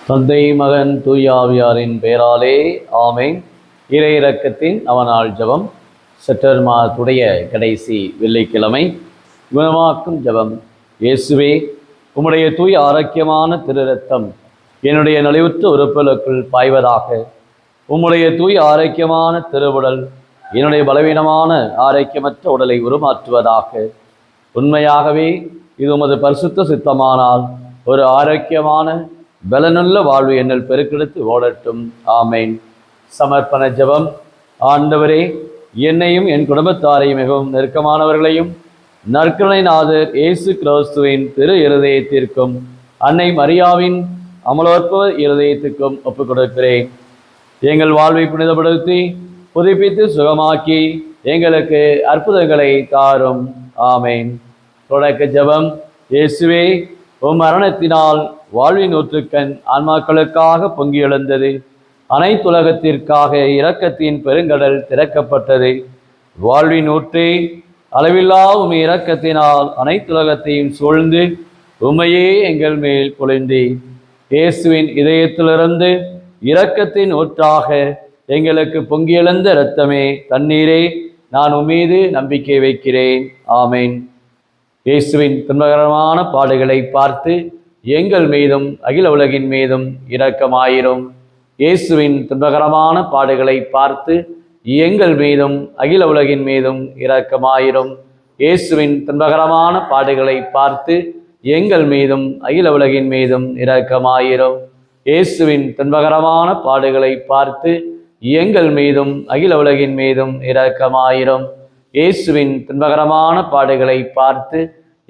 தந்தை மகன் தூயாவியாரின் பெயராலே ஆமேன். இறை இரக்கத்தின் அவனால் ஜபம். செப்டம்பர் மாதத்துடைய கடைசி வெள்ளிக்கிழமை குணமாக்கும் ஜபம். இயேசுவே, உம்முடைய தூய ஆரோக்கியமான திருரத்தம் என்னுடைய நலிவுற்ற உறுப்புகளுக்குள் பாய்வதாக. உம்முடைய தூய ஆரோக்கியமான திருவுடல் என்னுடைய பலவீனமான ஆரோக்கியமற்ற உடலை உருமாற்றுவதாக. உண்மையாகவே இது உமது பரிசுத்த சித்தமானால் ஒரு ஆரோக்கியமான பலனுள்ள வாழ்வு என்னில் பெருக்கெடுத்து ஓடட்டும். ஆமேன். சமர்ப்பண ஜெபம். ஆண்டவரே, என்னையும் என் குடும்பத்தாரையும் மிகவும் நெருக்கமானவர்களையும் நற்கருணை நாதர் இயேசு கிறிஸ்துவின் திரு இருதயத்திற்கும் அன்னை மரியாவின் அமலோற்ப இருதயத்துக்கும் ஒப்புக் கொடுக்கிறேன். எங்கள் வாழ்வை புனிதப்படுத்தி புதுப்பித்து சுகமாக்கி எங்களுக்கு அற்புதங்களை தாரும். ஆமேன். தொடக்க ஜெபம். இயேசுவே, உம் மரணத்தினால் வாழ்வின் ஊற்றுக்கண் ஆன்மாக்களுக்காக பொங்கி எழுந்தது. அனைத்துலகத்திற்காக இரக்கத்தின் பெருங்கடல் திறக்கப்பட்டது. வாழ்வின் ஊற்றே, அளவில்லா உம் இரக்கத்தினால் அனைத்துலகத்தையும் சூழ்ந்து உம்மையே எங்கள் மேல் பொழிந்து இயேசுவின் இதயத்திலிருந்து இரக்கத்தின் ஊற்றாக எங்களுக்கு பொங்கி எழுந்த இரத்தமே, தண்ணீரே, நான் உம்மீது நம்பிக்கை வைக்கிறேன். ஆமேன். இயேசுவின் துன்பகரமான பாடுகளை பார்த்து எங்கள் மீதும் அகில உலகின் மீதும் இரக்கமாயிரும். இயேசுவின் துன்பகரமான பாடுகளை பார்த்து எங்கள் மீதும் அகில உலகின் மீதும் இரக்கமாயிரும். இயேசுவின் துன்பகரமான பாடுகளை பார்த்து எங்கள் மீதும் அகில உலகின் மீதும் இரக்கமாயிரும். இயேசுவின் துன்பகரமான பாடுகளை பார்த்து எங்கள் மீதும் அகில உலகின் மீதும் இரக்கமாயிரும். இயேசுவின் துன்பகரமான பாடுகளை பார்த்து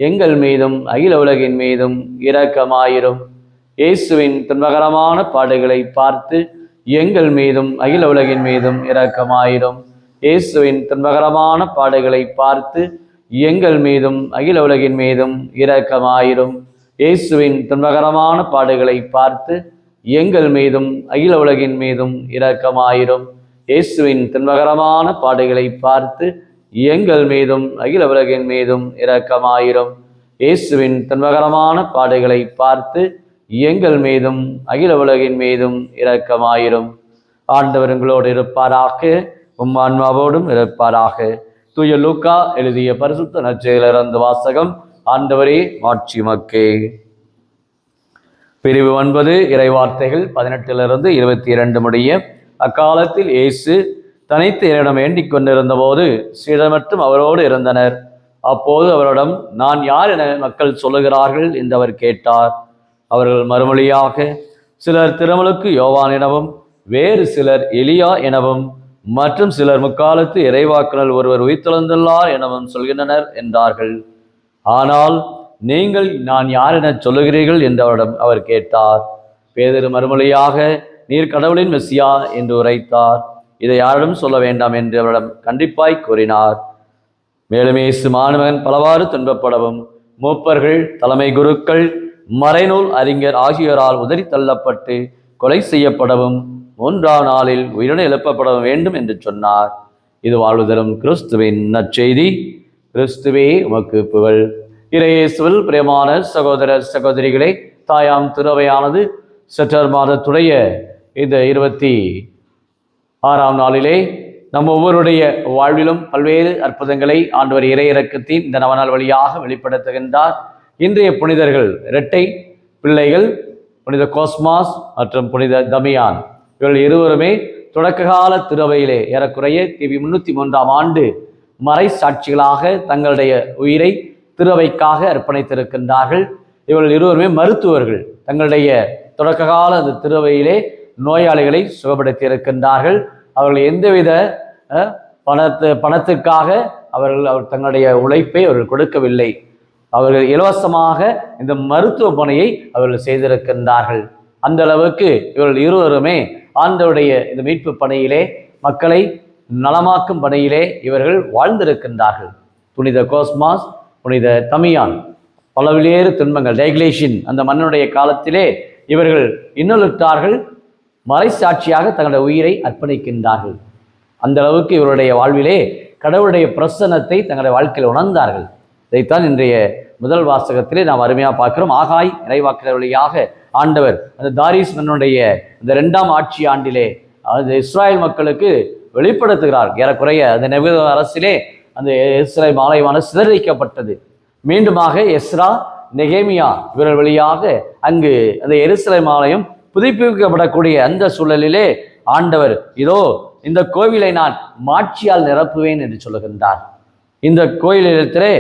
எங்கள் மீதும் அகில உலகின் மீதும் இரக்கமாயிரும். இயேசுவின் துன்பகரமான பாடுகளை பார்த்து எங்கள் மீதும் அகில உலகின் மீதும் இரக்கமாயிரும். இயேசுவின் துன்பகரமான பாடுகளை பார்த்து எங்கள் மீதும் அகில உலகின் மீதும் இரக்கமாயிரும். இயேசுவின் துன்பகரமான பாடுகளை பார்த்து எங்கள் மீதும் அகில உலகின் மீதும் இரக்கமாயிரும். இயேசுவின் துன்பகரமான பாடுகளை பார்த்து எங்கள் மீதும் அகில உலகின் மீதும் இரக்கமாயிரும். இயேசுவின் துன்பகரமான பாடுகளை பார்த்து எங்கள் மீதும் அகில உலகின் மீதும் இரக்கமாயிரும். ஆண்டவர் உங்களோடு இருப்பாராக, உம் ஆன்மாவோடும் இருப்பாராக. தூய லூக்கா எழுதிய பரிசுத்த நற்செய்தியிலிருந்து வாசகம். ஆண்டவரே, மாட்சி உமக்கே. பிரிவு 9, இறைவார்த்தைகள் 18 22 முடிய. அக்காலத்தில் இயேசு தனித்து என்னிடம் வேண்டிக் கொண்டிருந்த போது சீடர் மட்டும் அவரோடு இருந்தனர். அப்போது அவரிடம், நான் யார் என மக்கள் சொல்லுகிறார்கள் என்று அவர் கேட்டார். அவர்கள் மறுமொழியாக, சிலர் திருமுழுக்கு யோவான் எனவும், வேறு சிலர் எலியா எனவும், மற்றும் சிலர் முக்காலத்து இறைவாக்குனர் ஒருவர் உயிர்த்தெழுந்துள்ளார் எனவும் சொல்கின்றனர் என்றார்கள். ஆனால் நீங்கள் நான் யார் என சொல்லுகிறீர்கள் என்று அவரிடம் அவர் கேட்டார். பேதுரு மறுமொழியாக, நீர் கடவுளின் மெசியா என்று உரைத்தார். இதை யாரிடம் சொல்ல வேண்டாம் என்று அவரிடம் கண்டிப்பாய் கூறினார். மேலும் இயேசு மாணவன் பலவாறு துன்பப்படவும், மூப்பர்கள், தலைமை குருக்கள், மறைநூல் அறிஞர் ஆகியோரால் உதறி தள்ளப்பட்டு கொலை செய்யப்படவும் 3ஆம் நாளில் உயிருடன் எழுப்பப்பட வேண்டும் என்று சொன்னார். இது வாழ்வு தரும் கிறிஸ்துவின் நற்செய்தி. கிறிஸ்துவே உமக்கு புகழ். இறையேசுவில் பிரியமான சகோதர சகோதரிகளே, தாயாம் திருவையானது செப்டம்பர் மாதத்துடைய இந்த 26ஆம் நாளிலே நம் ஒவ்வொருடைய வாழ்விலும் பல்வேறு அற்புதங்களை ஆண்டவர் இறை இரக்கத்தின் இந்த நவநாள் வழியாக வெளிப்படுத்துகின்றார். இன்றைய புனிதர்கள் இரட்டை பிள்ளைகள், புனித கோஸ்மாஸ் மற்றும் புனித தமியான். இவர்கள் இருவருமே தொடக்ககால திருவையிலே ஏறக்குறைய கிபி 303ஆம் ஆண்டு மறை சாட்சிகளாக தங்களுடைய உயிரை திருவைக்காக அர்ப்பணித்திருக்கின்றார்கள். இவர்கள் இருவருமே மருத்துவர்கள். தங்களுடைய தொடக்ககால அந்த திருவையிலே நோயாளிகளை சுகப்படுத்தி இருக்கின்றார்கள். அவர்கள் எந்தவித பணத்துக்காக அவர் தங்களுடைய உழைப்பை அவர்கள் கொடுக்கவில்லை. அவர்கள் இலவசமாக இந்த மருத்துவ பணியை அவர்கள் செய்திருக்கின்றார்கள். அந்த அளவுக்கு இவர்கள் இருவருமே ஆண்டவருடைய இந்த மீட்பு பணியிலே, மக்களை நலமாக்கும் பணியிலே இவர்கள் வாழ்ந்திருக்கின்றார்கள். புனித கோஸ்மாஸ், புனித தமியான் பல்வேறு துன்பங்கள் டைக்லேஷன் அந்த மன்னனுடைய காலத்திலே இவர்கள் இன்னொருத்தார்கள் மறை சாட்சியாக தங்களுடைய உயிரை அர்ப்பணிக்கின்றார்கள். அந்த அளவுக்கு இவருடைய வாழ்விலே கடவுளுடைய பிரசன்னத்தை தங்களுடைய வாழ்க்கையில் உணர்ந்தார்கள். இதைத்தான் இன்றைய முதல் வாசகத்திலே நாம் அருமையாக பார்க்கிறோம். ஆகாய் இறைவாக்கினர் வழியாக ஆண்டவர் அந்த தாரீஸ் மன்னனுடைய இந்த 2ஆம் ஆட்சி ஆண்டிலே அந்த இஸ்ராயல் மக்களுக்கு வெளிப்படுத்துகிறார். ஏறக்குறைய அந்த நெபுகா அரசிலே அந்த இஸ்ராயல் ஆலயமானது சிதறடிக்கப்பட்டது. மீண்டுமாக எஸ்ரா, நெகேமியா இவர்கள் வழியாக அங்கு அந்த எருசலேம் ஆலயம் புதுப்பிக்கப்படக்கூடிய அந்த சூழலிலே ஆண்டவர் இதோ இந்த கோவிலை நான் மாட்சியால் நிரப்புவேன் என்று சொல்லுகின்றார். இந்த கோயிலிடத்திலே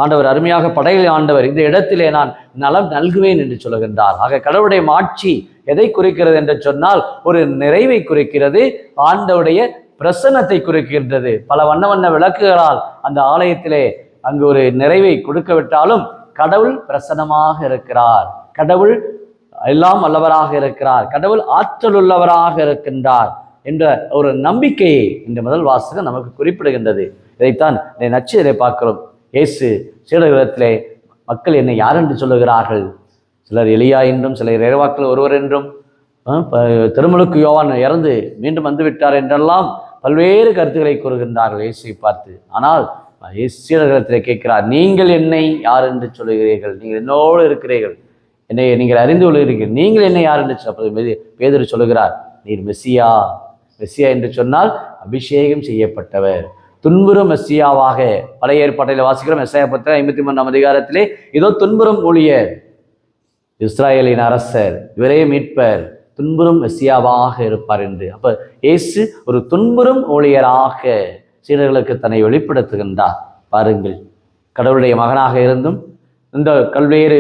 ஆண்டவர் அருமையாக படையில் ஆண்டவர் இந்த இடத்திலே நான் நலம் நல்குவேன் என்று சொல்லுகின்றார். ஆக கடவுளுடைய மாட்சி எதை குறிக்கிறது என்று சொன்னால் ஒரு நிறைவை குறிக்கிறது, ஆண்டவருடைய பிரசன்னத்தை குறிக்கின்றது. பல வண்ண வண்ண விளக்குகளால் அந்த ஆலயத்திலே அங்கு ஒரு நிறைவை கொடுக்க விட்டாலும் கடவுள் பிரசன்னமாக இருக்கிறார், கடவுள் எல்லாம் வல்லவராக இருக்கிறார், கடவுள் ஆற்றல் உள்ளவராக இருக்கின்றார் என்ற ஒரு நம்பிக்கையை இந்த முதல் வாசகம் நமக்கு குறிப்பிடுகின்றது. இதைத்தான் நற்செய்தியிலே பார்க்கிறோம். இயேசு சீடர்களிடத்திலே மக்கள் என்னை யார் என்று சொல்லுகிறார்கள்? சிலர் எலியா என்றும், சிலர் இறைவாக்கள் ஒருவர் என்றும், திருமுழுக்கு யோவான் இறந்து மீண்டும் வந்து விட்டார் என்றெல்லாம் பல்வேறு கருத்துக்களை கூறுகின்றார்கள் இயேசுவை பார்த்து. ஆனால் சீடர்களிடத்திலே கேட்கிறார், நீங்கள் என்னை யார் என்று சொல்லுகிறீர்கள்? நீங்கள் என்னோடு இருக்கிறீர்கள், என்னை நீங்கள் அறிந்து கொள்கிறீர்கள், நீங்கள் என்னை யார் என்று பேதுரு சொல்லுகிறார், நீர் மெசியா. மெசியா என்று சொன்னால் அபிஷேகம் செய்யப்பட்டவர், துன்புறும் மெசியாவாக பழைய ஏற்பாட்டில் வாசிக்கிறோம். எசாயா 53ஆம் அதிகாரத்திலே இதோ துன்புறும் ஊழியர், இஸ்ராயலின் அரசர், இவரே மீட்பர், துன்புறும் மெசியாவாக இருப்பார் என்று. அப்ப இயேசு ஒரு துன்புறும் ஊழியராக சீடர்களுக்கு தன்னை வெளிப்படுத்துகின்றார். பாருங்கள், கடவுளுடைய மகனாக இருந்தும் இந்த பல்வேறு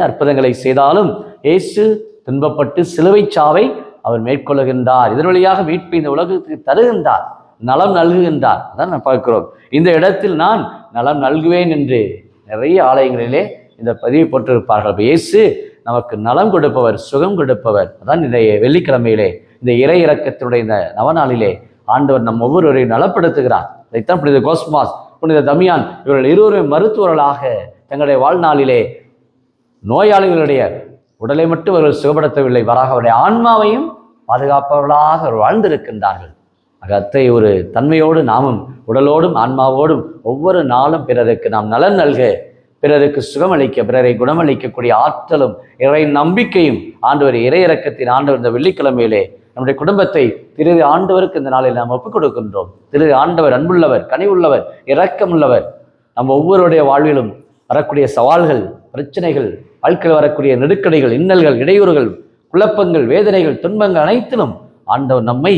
அற்புதங்களை செய்தாலும் இயேசு துன்பப்பட்டு சிலுவை சாவை அவர் மேற்கொள்ளுகின்றார். இதன் வழியாக மீட்பை இந்த உலகத்துக்கு தருகின்றார், நலம் நல்குகின்றார். அதான் நான் பார்க்கிறோம். இந்த இடத்தில் நான் நலம் நல்குவேன் என்று நிறைய ஆலயங்களிலே இந்த பதிவை போட்டிருப்பார்கள். இயேசு நமக்கு நலம் கொடுப்பவர், சுகம் கொடுப்பவர். அதான் இன்றைய வெள்ளிக்கிழமையிலே இந்த இறை இறக்கத்தினுடைய இந்த நவநாளிலே ஆண்டவர் நம் ஒவ்வொருவரையும் நலப்படுத்துகிறார். இதைத்தான் புனித கோஸ்மாஸ், புனித தமியான் இவர்கள் இருவரும் மருத்துவர்களாக தங்களுடைய வாழ்நாளிலே நோயாளிகளுடைய உடலை மட்டும் அவர்கள் சுகப்படுத்தவில்லை, வராக அவருடைய ஆன்மாவையும் பாதுகாப்பவர்களாக அவர் வாழ்ந்திருக்கின்றார்கள். அத்தகைய ஒரு தன்மையோடு நாமும் உடலோடும் ஆன்மாவோடும் ஒவ்வொரு நாளும் பிறருக்கு நாம் நலன் நல்க, பிறருக்கு சுகமளிக்க, பிறரை குணமளிக்கக்கூடிய ஆற்றலும் இறை நம்பிக்கையும் ஆண்டவர் இறை இறக்கத்தின் ஆண்டவர் இந்த வெள்ளிக்கிழமையிலே நம்முடைய குடும்பத்தை திரு ஆண்டவருக்கு இந்த நாளில் நாம் ஒப்புக் கொடுக்கின்றோம். திரு ஆண்டவர் அன்புள்ளவர், கனிவுள்ளவர், இரக்கமுள்ளவர். நம் ஒவ்வொருடைய வாழ்விலும் வரக்கூடிய சவால்கள், பிரச்சனைகள், வாழ்க்கையில் வரக்கூடிய நெருக்கடிகள், இன்னல்கள், இடையூறுகள், குழப்பங்கள், வேதனைகள், துன்பங்கள் அனைத்திலும் ஆண்டவர் நம்மை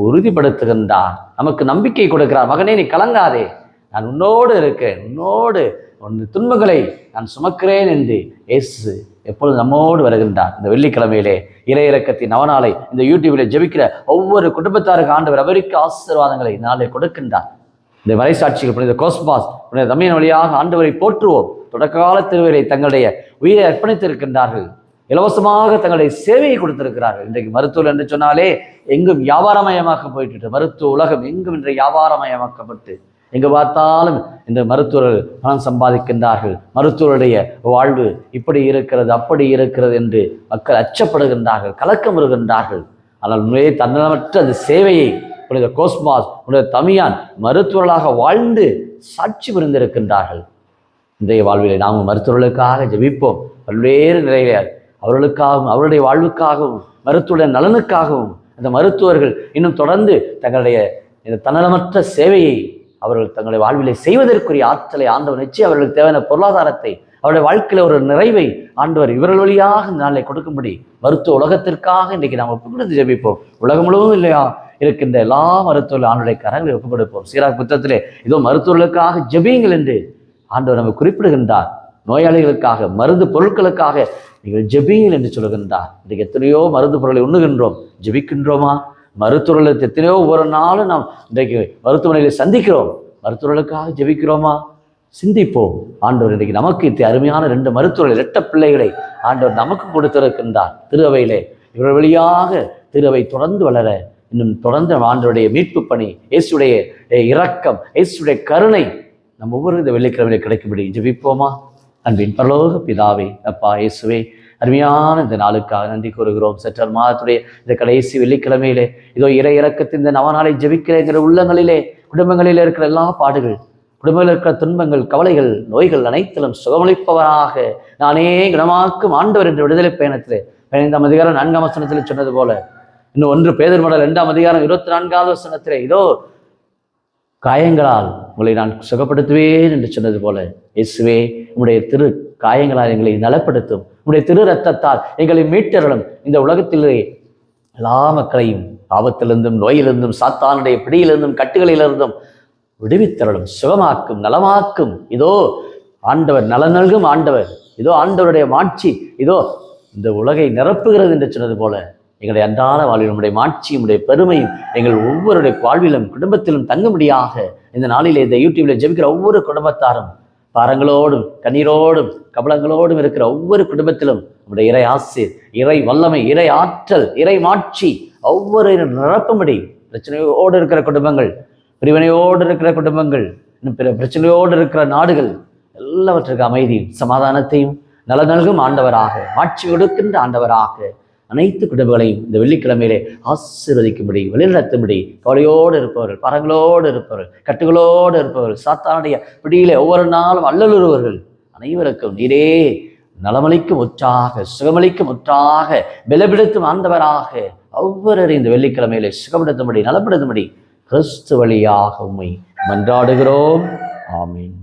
உறுதிப்படுத்துகின்றார், நமக்கு நம்பிக்கை கொடுக்கிறார். மகனே, நீ கலங்காதே, நான் உன்னோடு இருக்கேன், உன்னோடு உன் துன்பங்களை நான் சுமக்கிறேன் என்று இயேசு எப்பொழுது நம்மோடு வருகின்றார். இந்த வெள்ளிக்கிழமையிலே இறை இறக்கத்தின் நவநாளை இந்த யூடியூபில் ஜெபிக்கிற ஒவ்வொரு குடும்பத்தாருக்கு ஆண்டவர் அவருக்கு ஆசீர்வாதங்களை நாளை கொடுக்கின்றார். இந்த மறைசாட்சிகள் புனித கோஸ்மாஸ், புனித தமிழ் வழியாக ஆண்டவரை போற்றுவோம். தொடக்கால திருவரை தங்களுடைய உயிரை அர்ப்பணித்திருக்கின்றார்கள், இலவசமாக தங்களுடைய சேவையை கொடுத்திருக்கிறார்கள். இன்றைக்கு மருத்துவர் என்று சொன்னாலே எங்கும் வியாபாரமயமாக்க போயிட்டு, மருத்துவ உலகம் எங்கும் இன்றைய வியாபாரமயமாக்கப்பட்டு எங்கு பார்த்தாலும் இந்த மருத்துவர்கள் பணம் சம்பாதிக்கின்றார்கள். மருத்துவருடைய வாழ்வு இப்படி இருக்கிறது, அப்படி இருக்கிறது என்று மக்கள் அச்சப்படுகின்றார்கள், கலக்கம் வருகின்றார்கள். ஆனால் உண்மையே தன்னலமற்ற அந்த சேவையை புனித கோஸ்மாஸ், புனித தமியான் மருத்துவர்களாக வாழ்ந்து சாட்சி புரிந்திருக்கின்றார்கள். இன்றைய வாழ்விலே நாமும் மருத்துவர்களுக்காக ஜெபிப்போம். பல்வேறு நிலையில அவர்களுக்காகவும் அவருடைய வாழ்வுக்காகவும் மருத்துவ நலனுக்காகவும் அந்த மருத்துவர்கள் இன்னும் தொடர்ந்து தங்களுடைய இந்த தன்னலமற்ற சேவையை அவர்கள் தங்களுடைய வாழ்விலை செய்வதற்குரிய ஆற்றலை ஆண்டவர் நிச்சயம் அவர்களுக்கு தேவையான பொருளாதாரத்தை, அவருடைய வாழ்க்கையில் ஒரு நிறைவை ஆண்டவர் இவர்கள் வழியாக இந்த நாளை கொடுக்கும்படி மருத்துவ உலகத்திற்காக இன்றைக்கு நாம் ஒப்புக் கொடுத்து ஜெபிப்போம். உலகம் முழுவதும் இல்லையா இருக்கின்ற எல்லா மருத்துவர்கள் ஆண்டுடைய கரங்களை ஒப்புக் கொடுப்போம். சீராக் புத்தகத்திலே இதோ மருத்துவர்களுக்காக ஜெபியுங்கள் என்று ஆண்டவர் நம்ம குறிப்பிடுகின்றார். நோயாளிகளுக்காக, மருந்து பொருட்களுக்காக நீங்கள் ஜெபியுங்கள் என்று சொல்லுகின்றார். இன்றைக்கு எத்தனையோ மருந்து பொருளை உண்ணுகின்றோம், ஜெபிக்கின்றோமா? மருத்துவர்களுக்கு எத்தனையோ ஒவ்வொரு நாளும் நாம் இன்றைக்கு மருத்துவமனையில் சந்திக்கிறோம், மருத்துவர்களுக்காக ஜெபிக்கிறோமா? சிந்திப்போம். ஆண்டவர் இன்றைக்கு நமக்கு அருமையான 2 மருத்துவர்கள், 2 பிள்ளைகளை ஆண்டவர் நமக்கு கொடுத்திருக்கின்றார். திருவையிலே இவர்கள் வழியாக திருவை தொடர்ந்து வளர, இன்னும் தொடர்ந்து ஆண்டவருடைய மீட்பு பணி, இயேசுடைய இரக்கம், இயேசுடைய கருணை நம் ஒவ்வொரு இந்த வெள்ளிக்கிழமையிலே கிடைக்கும்படி ஜெபிப்போமா? அன்பின் பரலோக பிதாவே, அப்பா இயேசுவே, அருமையான இந்த நாளுக்காக நன்றி கூறுகிறோம். செப்டம்பர் மாதத்துடைய இந்த கடைசி வெள்ளிக்கிழமையிலே இதோ இறை இறக்கத்தின் இந்த நவநாளை ஜெபிக்கிற உள்ளங்களிலே, குடும்பங்களிலே இருக்கிற எல்லா பாடுகள், குடும்பங்களில் இருக்கிற துன்பங்கள், கவலைகள், நோய்கள் அனைத்திலும் சுகமளிப்பவராக நானே குணமாக்கும் ஆண்டவர் என்ற விடுதலை பயணத்திலே 15ஆம் அதிகாரம் 4ஆம் வசனத்தில் சொன்னது போல, இன்னும் 1 பேதுரு மடல் 2ஆம் அதிகாரம் 24ஆவது வசனத்திலே, இதோ காயங்களால் உங்களை நான் சுகப்படுத்துவேன் என்று சொன்னது போல, இயேசுவே உம்முடைய திரு காயங்களால் எங்களை நலப்படுத்தும், உம்முடைய திரு ரத்தத்தால் எங்களை மீட்டருளும், இந்த உலகத்திலே எல்லா மக்களையும் ஆபத்திலிருந்தும் நோயிலிருந்தும் சாத்தானுடைய பிடியிலிருந்தும் கட்டுகளிலிருந்தும் விடுவித்தருளும், சுகமாக்கும், நலமாக்கும். இதோ ஆண்டவர் நலன் நல்கும் ஆண்டவர், இதோ ஆண்டவருடைய மாட்சி இதோ இந்த உலகை நிரப்புகிறது என்று சொன்னது போல, எங்களுடைய அன்றாட வாழ்வில் உடைய மாட்சியும் உடைய பெருமையும் எங்கள் ஒவ்வொருடைய வாழ்விலும் குடும்பத்திலும் தங்கும்படியாக இந்த நாளிலே இந்த யூடியூப்ல ஜெபிக்கிற ஒவ்வொரு குடும்பத்தாரும் பாரங்களோடும் கண்ணீரோடும் கபலங்களோடும் இருக்கிற ஒவ்வொரு குடும்பத்திலும் நம்முடைய இறை ஆசீர், இறை வல்லமை, இறை ஆற்றல், இறை மாட்சி ஒவ்வொரு நிரப்பும்படி, பிரச்சனையோடு இருக்கிற குடும்பங்கள், பிரிவினையோடு இருக்கிற குடும்பங்கள், இன்னும் பிற பிரச்சனையோடு இருக்கிற நாடுகள் எல்லாவற்றுக்கு அமைதியும் சமாதானத்தையும் நல நல்கும் ஆண்டவராக, மாட்சி கொடுக்கின்ற ஆண்டவராக அனைத்து குடும்பங்களையும் இந்த வெள்ளிக்கிழமையிலே ஆசீர்வதிக்கும்படி, வழிநடத்தும்படி, கவலையோடு இருப்பவர்கள், பரங்களோடு இருப்பவர்கள், கட்டுகளோடு இருப்பவர்கள், சாத்தானுடைய பிடியிலே ஒவ்வொரு நாளும் அல்லலுறுவர்கள் அனைவருக்கும் நீரே நலமளிக்கும் ஒற்றாக, சுகமளிக்கும் ஒற்றாக, பலப்படுத்தும் ஆண்டவராக ஒவ்வொருவரையும் இந்த வெள்ளிக்கிழமையிலே சுகப்படுத்தும்படி, நலப்படுத்தும்படி கிறிஸ்து வழியாக உம்மை மன்றாடுகிறோம். ஆமீன்.